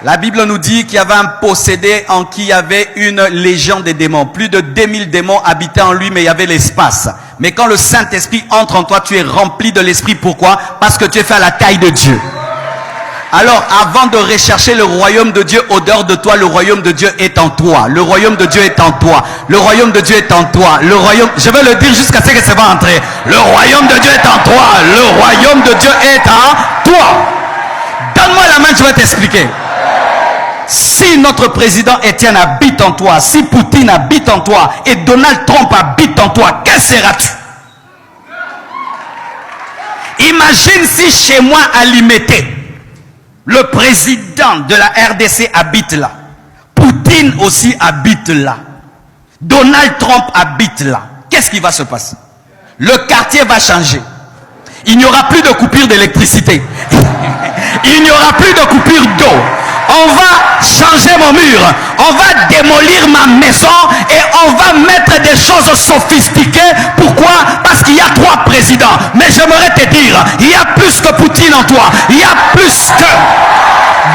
La Bible nous dit qu'il y avait un possédé en qui il y avait une légion de démons. Plus de 2000 démons habitaient en lui, mais il y avait l'espace. Mais quand le Saint-Esprit entre en toi, tu es rempli de l'Esprit. Pourquoi? Parce que tu es fait à la taille de Dieu. Alors, avant de rechercher le royaume de Dieu au-dehors de toi, le royaume de Dieu est en toi. Le royaume de Dieu est en toi. Le royaume de Dieu est en toi. Le royaume, je vais le dire jusqu'à ce que ça va entrer. Le royaume de Dieu est en toi. Le royaume de Dieu est en toi. Donne-moi la main, je vais t'expliquer. Si notre président Étienne habite en toi, si Poutine habite en toi et Donald Trump habite en toi, que seras-tu? Imagine si chez moi à Limité, le président de la RDC habite là. Poutine aussi habite là. Donald Trump habite là. Qu'est-ce qui va se passer? Le quartier va changer. Il n'y aura plus de coupure d'électricité. Il n'y aura plus de coupure d'eau. On va changer mon mur. On va démolir ma maison et on va mettre des choses sophistiquées. Pourquoi? Parce qu'il y a 3 présidents. Mais j'aimerais te dire, il y a plus que Poutine en toi. Il y a plus que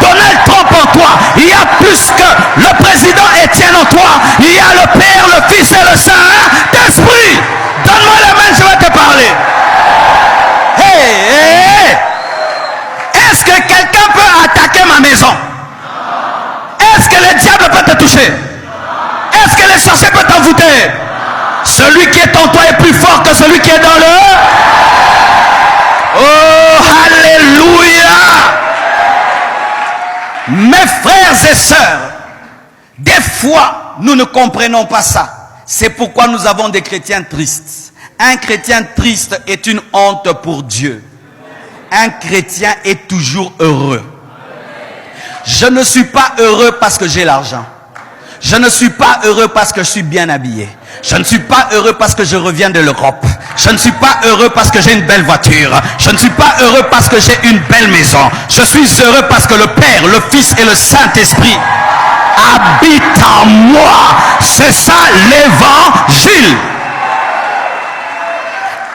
Donald Trump en toi. Il y a plus que le président Étienne en toi. Il y a le Père, le Fils et le Saint-Esprit. Donne-moi la main, je vais te parler. Hey. Est-ce que quelqu'un peut attaquer ma maison? Est-ce que le diable peut te toucher? Est-ce que les sorciers peuvent t'envoûter? Celui qui est en toi est plus fort que celui qui est dans le... Oh, alléluia! Mes frères et sœurs, des fois, nous ne comprenons pas ça. C'est pourquoi nous avons des chrétiens tristes. Un chrétien triste est une honte pour Dieu. Un chrétien est toujours heureux. Je ne suis pas heureux parce que j'ai l'argent. Je ne suis pas heureux parce que je suis bien habillé. Je ne suis pas heureux parce que je reviens de l'Europe. Je ne suis pas heureux parce que j'ai une belle voiture. Je ne suis pas heureux parce que j'ai une belle maison. Je suis heureux parce que le Père, le Fils et le Saint-Esprit habitent en moi. C'est ça l'évangile.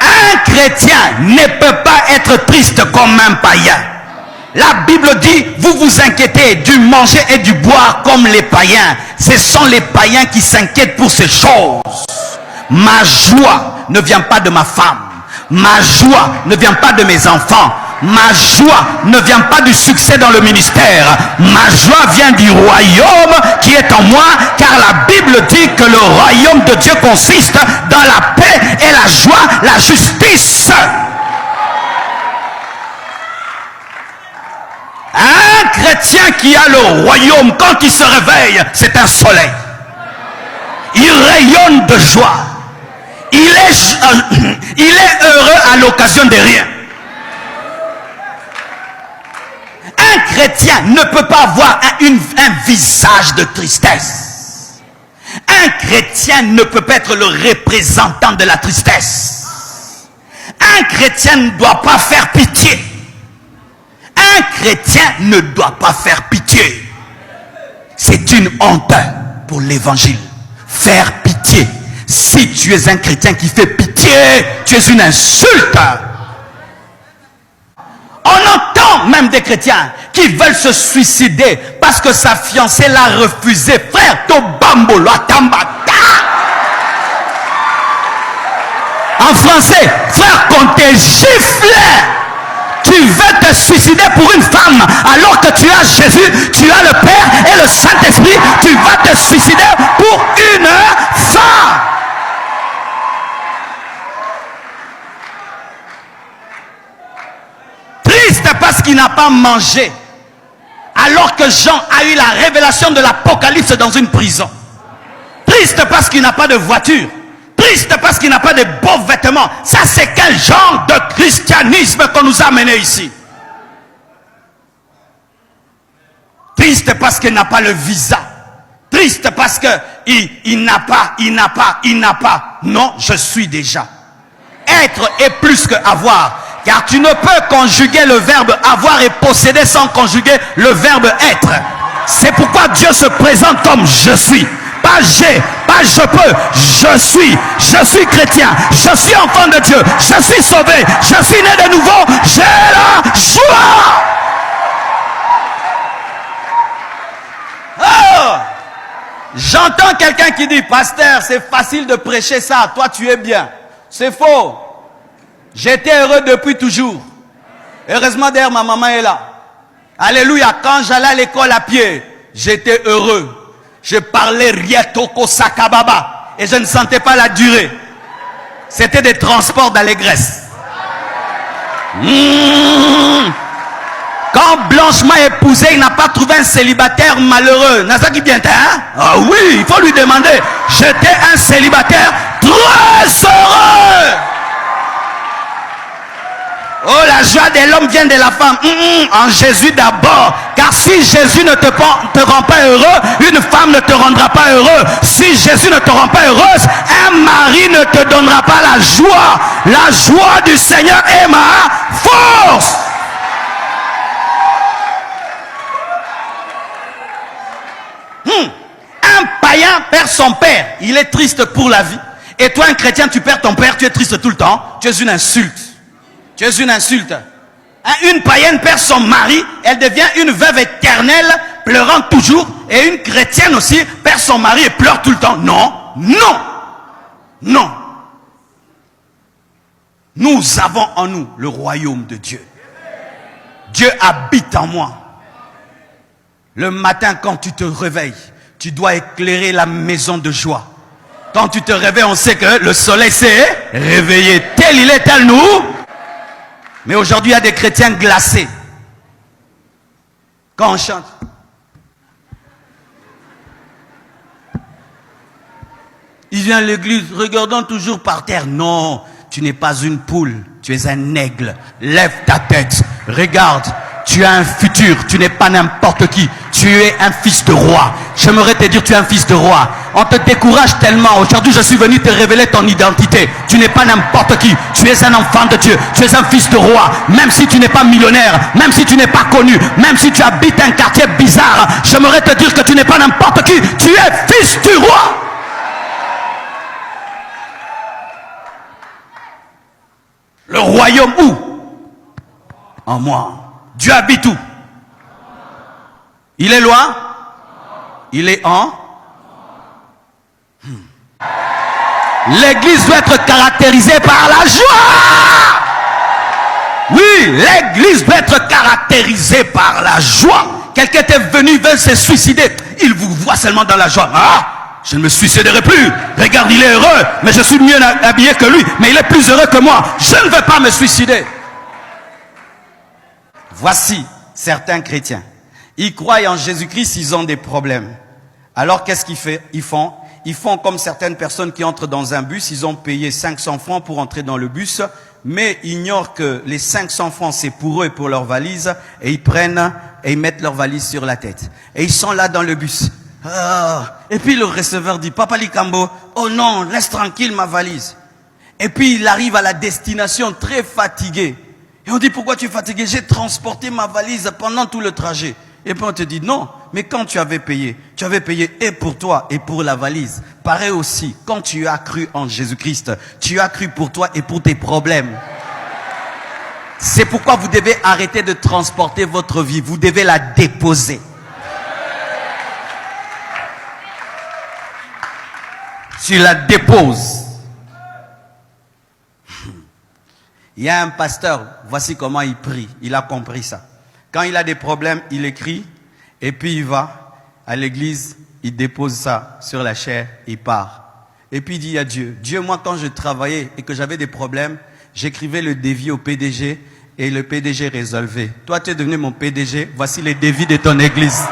Un chrétien ne peut pas être triste comme un païen. La Bible dit, vous vous inquiétez du manger et du boire comme les païens. Ce sont les païens qui s'inquiètent pour ces choses. Ma joie ne vient pas de ma femme. Ma joie ne vient pas de mes enfants. Ma joie ne vient pas du succès dans le ministère. Ma joie vient du royaume qui est en moi, car la Bible dit que le royaume de Dieu consiste dans la paix et la joie, la justice. Un chrétien qui a le royaume, quand il se réveille, c'est un soleil. Il rayonne de joie. Il est heureux à l'occasion de rien. Un chrétien ne peut pas avoir un visage de tristesse. Un chrétien ne peut pas être le représentant de la tristesse. Un chrétien ne doit pas faire pitié. Un chrétien ne doit pas faire pitié. C'est une honte pour l'évangile. Faire pitié. Si tu es un chrétien qui fait pitié, tu es une insulte. On entend même des chrétiens qui veulent se suicider parce que sa fiancée l'a refusé. Frère, Tobambolo Atambata. En français, frère, qu'on te gifle. Tu veux te suicider pour une femme alors que tu as Jésus, tu as le Père et le Saint-Esprit. Tu vas te suicider pour une femme. Triste parce qu'il n'a pas mangé. Alors que Jean a eu la révélation de l'Apocalypse dans une prison. Triste parce qu'il n'a pas de voiture. Triste parce qu'il n'a pas de beaux vêtements. Ça, c'est quel genre de christianisme qu'on nous a amené ici? Triste parce qu'il n'a pas le visa. Triste parce qu'il n'a pas. Non, je suis déjà. Être est plus que avoir. Car tu ne peux conjuguer le verbe avoir et posséder sans conjuguer le verbe être. C'est pourquoi Dieu se présente comme je suis. Pas j'ai, pas je peux, je suis chrétien, je suis enfant de Dieu, je suis sauvé, je suis né de nouveau, j'ai la joie. J'entends quelqu'un qui dit, pasteur, c'est facile de prêcher ça, toi tu es bien. C'est faux. J'étais heureux depuis toujours. Heureusement d'ailleurs ma maman est là. Alléluia, quand j'allais à l'école à pied, j'étais heureux. Je parlais Rietoko Sakababa et je ne sentais pas la durée. C'était des transports d'allégresse. Quand Blanche m'a épousé, il n'a pas trouvé un célibataire malheureux. N'a-ce qui bien, hein? Ah oui, il faut lui demander. J'étais un célibataire très heureux. Oh, la joie de l'homme vient de la femme. En Jésus d'abord. Car si Jésus ne te rend pas heureux, une femme ne te rendra pas heureux. Si Jésus ne te rend pas heureuse, un mari ne te donnera pas la joie. La joie du Seigneur est ma force. Un païen perd son père. Il est triste pour la vie. Et toi, un chrétien, tu perds ton père, tu es triste tout le temps. Tu es une insulte. Tu es une insulte. Une païenne perd son mari, elle devient une veuve éternelle, pleurant toujours. Et une chrétienne aussi perd son mari et pleure tout le temps. Non, non, non. Nous avons en nous le royaume de Dieu. Dieu habite en moi. Le matin, quand tu te réveilles, tu dois éclairer la maison de joie. Quand tu te réveilles, on sait que le soleil s'est réveillé. Tel il est, tel nous. Mais aujourd'hui, il y a des chrétiens glacés. Quand on chante. Il vient à l'église, regardant toujours par terre. Non, tu n'es pas une poule, tu es un aigle. Lève ta tête, regarde. Tu as un futur, tu n'es pas n'importe qui. Tu es un fils de roi. J'aimerais te dire, tu es un fils de roi. On te décourage tellement. Aujourd'hui, je suis venu te révéler ton identité. Tu n'es pas n'importe qui. Tu es un enfant de Dieu. Tu es un fils de roi. Même si tu n'es pas millionnaire, même si tu n'es pas connu, même si tu habites un quartier bizarre, j'aimerais te dire que tu n'es pas n'importe qui. Tu es fils du roi. Le royaume où? En moi. Dieu habite où? Il est loin? Il est en? L'église doit être caractérisée par la joie. Oui, l'église doit être caractérisée par la joie. Quelqu'un était venu, il veut se suicider. Il vous voit seulement dans la joie. Ah, je ne me suiciderai plus. Regarde, il est heureux, mais je suis mieux habillé que lui. Mais il est plus heureux que moi. Je ne veux pas me suicider. Voici certains chrétiens. Ils croient en Jésus-Christ, ils ont des problèmes. Alors qu'est-ce qu'ils font? Ils font comme certaines personnes qui entrent dans un bus. Ils ont payé 500 francs pour entrer dans le bus, mais ils ignorent que les 500 francs c'est pour eux et pour leur valise. Et ils prennent et ils mettent leur valise sur la tête. Et ils sont là dans le bus. Et puis le receveur dit, Papa Likambo, oh non, laisse tranquille ma valise. Et puis il arrive à la destination très fatigué. Et on dit, pourquoi tu es fatigué? J'ai transporté ma valise pendant tout le trajet. Et puis on te dit, non, mais quand tu avais payé et pour toi et pour la valise. Pareil aussi, quand tu as cru en Jésus-Christ, tu as cru pour toi et pour tes problèmes. C'est pourquoi vous devez arrêter de transporter votre vie. Vous devez la déposer. Tu la déposes. Il y a un pasteur, voici comment il prie. Il a compris ça. Quand il a des problèmes, il écrit et puis il va à l'église, il dépose ça sur la chaire, il part. Et puis il dit à Dieu, Dieu, moi quand je travaillais et que j'avais des problèmes, j'écrivais le devis au PDG et le PDG résolvait. Toi tu es devenu mon PDG, voici les devis de ton église.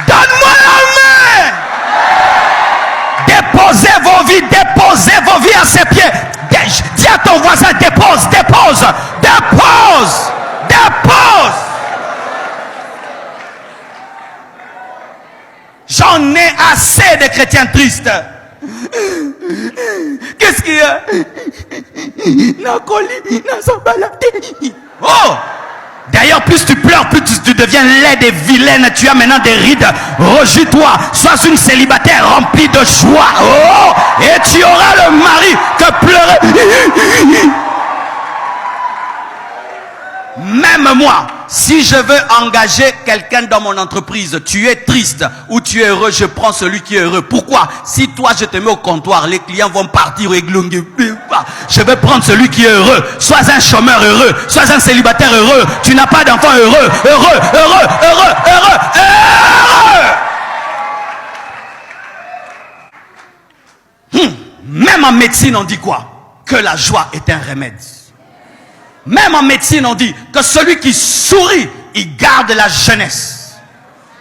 Donne-moi la main! Déposez vos vies à ses pieds. Dis à ton voisin, dépose. J'en ai assez de chrétiens tristes. Qu'est-ce qu'il y a? Oh! D'ailleurs, plus tu pleures, plus tu deviens laide et vilaine. Tu as maintenant des rides. Rejouis-toi. Sois une célibataire remplie de joie. Oh! Et tu auras le mari que pleurer. Même moi, si je veux engager quelqu'un dans mon entreprise, tu es triste ou tu es heureux, je prends celui qui est heureux. Pourquoi? Si toi je te mets au comptoir, les clients vont partir et glonguer. Je vais prendre celui qui est heureux. Sois un chômeur heureux, sois un célibataire heureux, tu n'as pas d'enfant heureux, heureux, heureux, heureux, heureux, heureux. Même en médecine on dit quoi? Que la joie est un remède. Même en médecine, on dit que celui qui sourit, il garde la jeunesse.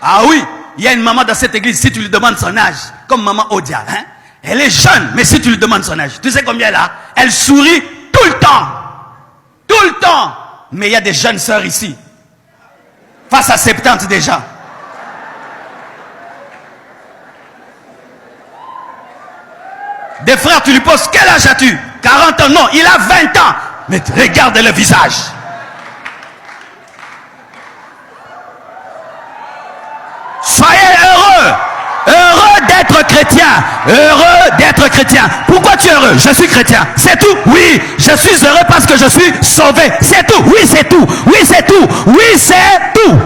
Ah oui, il y a une maman dans cette église, si tu lui demandes son âge, comme maman Odia, hein, elle est jeune, mais si tu lui demandes son âge, tu sais combien elle a? Elle sourit tout le temps. Tout le temps. Mais il y a des jeunes sœurs ici, face à 70 déjà. Des frères, tu lui poses, quel âge as-tu? 40 ans, non, il a 20 ans. Mais regarde le visage. Soyez heureux. Heureux d'être chrétien. Heureux d'être chrétien. Pourquoi tu es heureux? Je suis chrétien. C'est tout? Oui. Je suis heureux parce que je suis sauvé. C'est tout. Oui, c'est tout. Oui, c'est tout. Oui, c'est tout.